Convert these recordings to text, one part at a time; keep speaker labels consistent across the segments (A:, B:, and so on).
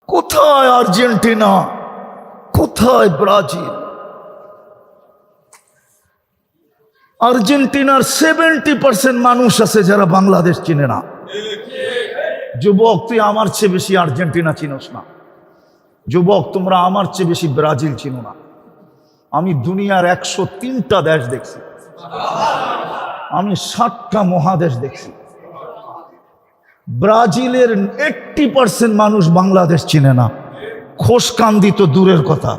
A: কোথায় আর্জেন্টিনা, কোথায় ব্রাজিল? আর্জেন্টিনার 70% মানুষ আছে যারা বাংলাদেশ চিনে না। যুবক, তুই আমার চেয়ে বেশি আর্জেন্টিনা চিনোস না। যুবক, তোমরা আমার চেয়ে বেশি ব্রাজিল চিনো না। আমি দুনিয়ার 103টা দেশ দেখছি, আমি 60টা মহাদেশ দেখছি। ব্রাজিলের 80% মানুষ বাংলাদেশ চিনে না, খোশকান্দি তো দূরের কথা।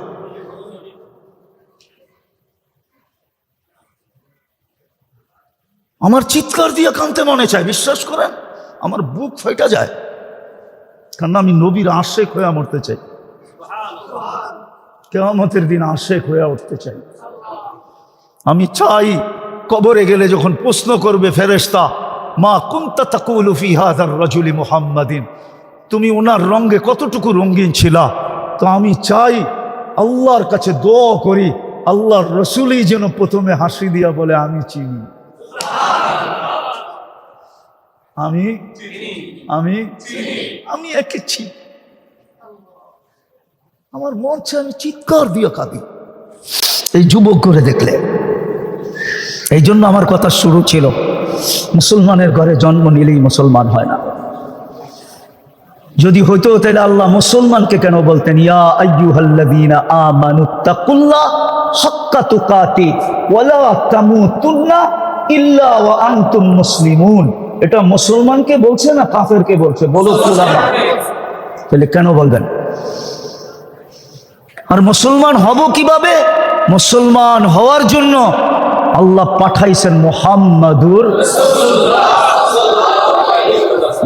A: আমার চিৎকার দিয়ে কাঁদতে মনে চায়, বিশ্বাস করেন আমার বুক ফেটে যায়, কারণ আমি নবীর আশেক হয়ে মরতে চাই, কিয়ামতের দিন আশেক হয়ে উঠতে চাই। আমি চাই কবরে গেলে যখন প্রশ্ন করবে ফেরেশতা, মা কুনতা তাকুলু ফি হাযার রাজুলি মুহাম্মাদিন, তুমি ওনার রঙে কতটুকু রঙিন ছিলা, তো আমি চাই আল্লাহর কাছে দোয়া করি আল্লাহর রসুলই যেন প্রথমে হাসি দিয়া বলে আমি চিনি, আমি আমি আমি একে চিনি। আমার মন চায় আমি চিৎকার দিয়ে কাঁদি এই যুবক করে দেখলে। এই জন্য আমার কথা শুরু ছিল, মুসলমানের ঘরে জন্ম নিলেই মুসলমান হয় না। যদি হইতো তাহলে আল্লাহ মুসলমানকে কেন বলতেন ইয়া আইয়ুহাল্লাযীনা আমানুত্তাকুল্লাহ হাক্কা তুকাতি ওয়ালা তামুতুন্না ইল্লা ওয়া আনতুম মুসলিমুন। এটা মুসলমানকে বলছে না কাফেরকে বলছে? বলো উলামা, তাহলে কেন বলবেন? আর মুসলমান হব কিভাবে? মুসলমান হওয়ার জন্য আল্লাহ পাঠাইছেন মুহাম্মাদুর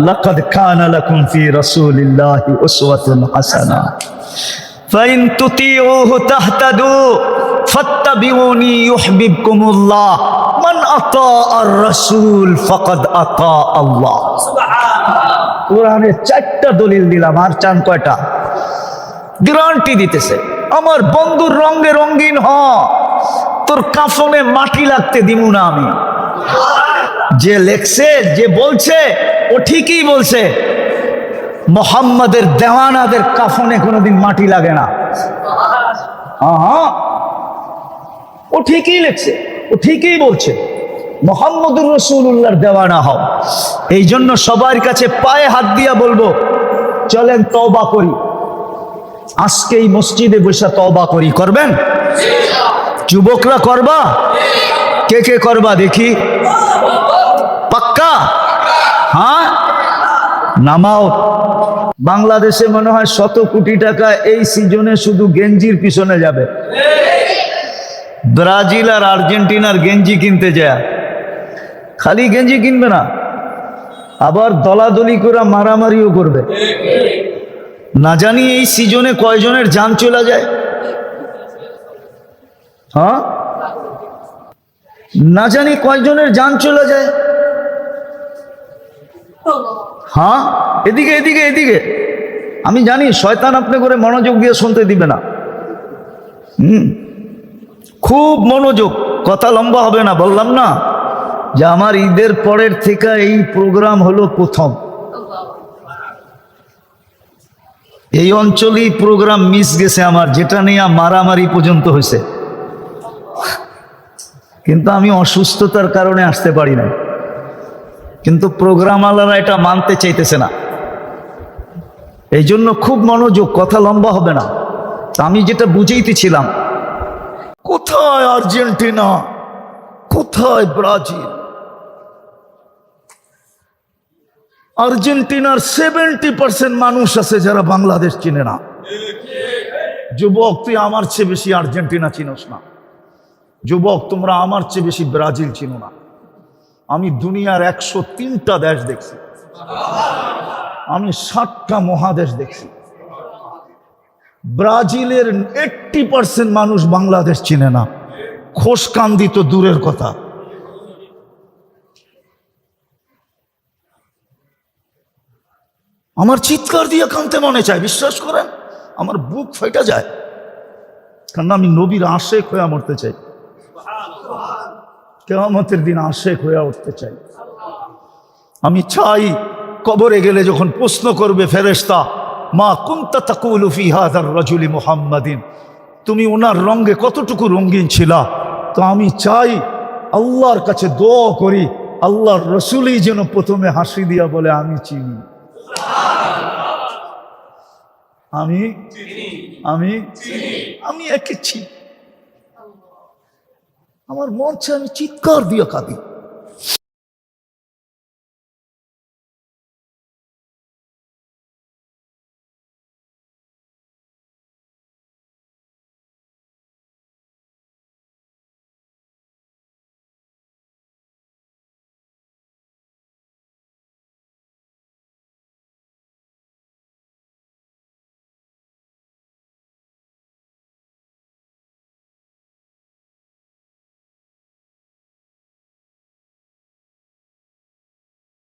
A: লাকাদ কানা লাকুম ফি রাসূলিল্লাহি উসওয়াতুন হাসানাহ ফাইন তুতিউহু তাহতাদু ফাত্তাবিউনি ইউহিব্বুকুমুল্লাহ মান আতাআর রাসূল ফাকাদ আতা আল্লাহ। কোরআনে 4টা দলিল দিলাম, আর চান কয়টা? গ্যারান্টি দিতেছে আমার বন্ধুর রঙে রঙিন হ, তোর কাফনে মাটি লাগতে দিমু না আমি। যে লেখছে, যে বলছে ও ঠিকই বলছে, মুহাম্মাদের দেওয়ানাদের কাফনে কোনোদিন মাটি লাগে না। ও ঠিকই লেখছে, ও ঠিকই বলছে, মুহাম্মদুর রাসূলুল্লাহর দেওয়ানা হও। এই জন্য সবার কাছে পায়ে হাত দিয়া বলবো, চলেন তওবা করি, আজকে এই মসজিদে বসে তওবা করি। করবেন? যুবকরা করবা? কে কে করবা দেখি? পাক্কা? হ্যাঁ, নামাও। বাংলাদেশে মনে হয় 100 কোটি টাকা এই সিজনে শুধু গেঞ্জির পিছনে যাবে। ব্রাজিল আর আর্জেন্টিনার গেঞ্জি কিনতে যায়, খালি গেঞ্জি কিনবে না, আবার দলাদলি করে মারামারিও করবে। না জানি এই সিজনে কয়জনের জান চলে যায়। হ্যাঁ, না জানি কয়জনের জান চলে যায়। হ্যাঁ, এদিকে এদিকে এদিকে। আমি জানি শয়তান আপনি করে মনোযোগ দিয়ে শুনতে দিবে না। খুব মনোযোগ, কথা লম্বা হবে না। বললাম না যে আমার ঈদের পরের থেকে এই প্রোগ্রাম হলো প্রথম। এই অঞ্চলেই প্রোগ্রাম মিস গেছে আমার, যেটা নিয়ে মারামারি পর্যন্ত হয়েছে, কিন্তু আমি অসুস্থতার কারণে আসতে পারি না। কিন্তু প্রোগ্রাম আলারা এটা মানতে চাইতেছে না, এই জন্য খুব মনোযোগ, কথা লম্বা হবে না। আমি যেটা বুঝাইতেছিলাম, কোথায় আর্জেন্টিনা, কোথায় ব্রাজিল? আর্জেন্টিনার 70% মানুষ আছে যারা বাংলাদেশ চিনে না। যুবক, তুই আমার চেয়ে বেশি আর্জেন্টিনা চিনোস না। যুবক, তোমরা আমার চেয়ে বেশি ব্রাজিল চিনো না। আমি দুনিয়ার 103টা দেশ দেখছি, আমি 60টা মহাদেশ দেখছি। ব্রাজিলের 80% মানুষ বাংলাদেশ চিনে না, খোশকান্দি তো দূরের কথা। আমার চিৎকার দিয়ে কাঁদতে মনে চায়, বিশ্বাস করেন আমার বুক ফেটে যায়, কারণ আমি নবীর আশেক হয়ে মরতে চাই, কিয়ামতের দিন আশেক হয়ে উঠতে চাই। আমি চাই কবরে গেলে যখন প্রশ্ন করবে ফেরেশতা, মা কুনতা তাকুলু ফি হাযার রাজুলি মুহাম্মাদিন, তুমি ওনার রঙে কতটুকু রঙিন ছিলা। তো আমি চাই, আল্লাহর কাছে দোয়া করি, আল্লাহর রসুলই যেন প্রথমে হাসি দিয়া বলে আমি চিনি, আমি আমি আমি একে চিনি। আমার মন চায় আমি চিৎকার দিয়া কাঁদি।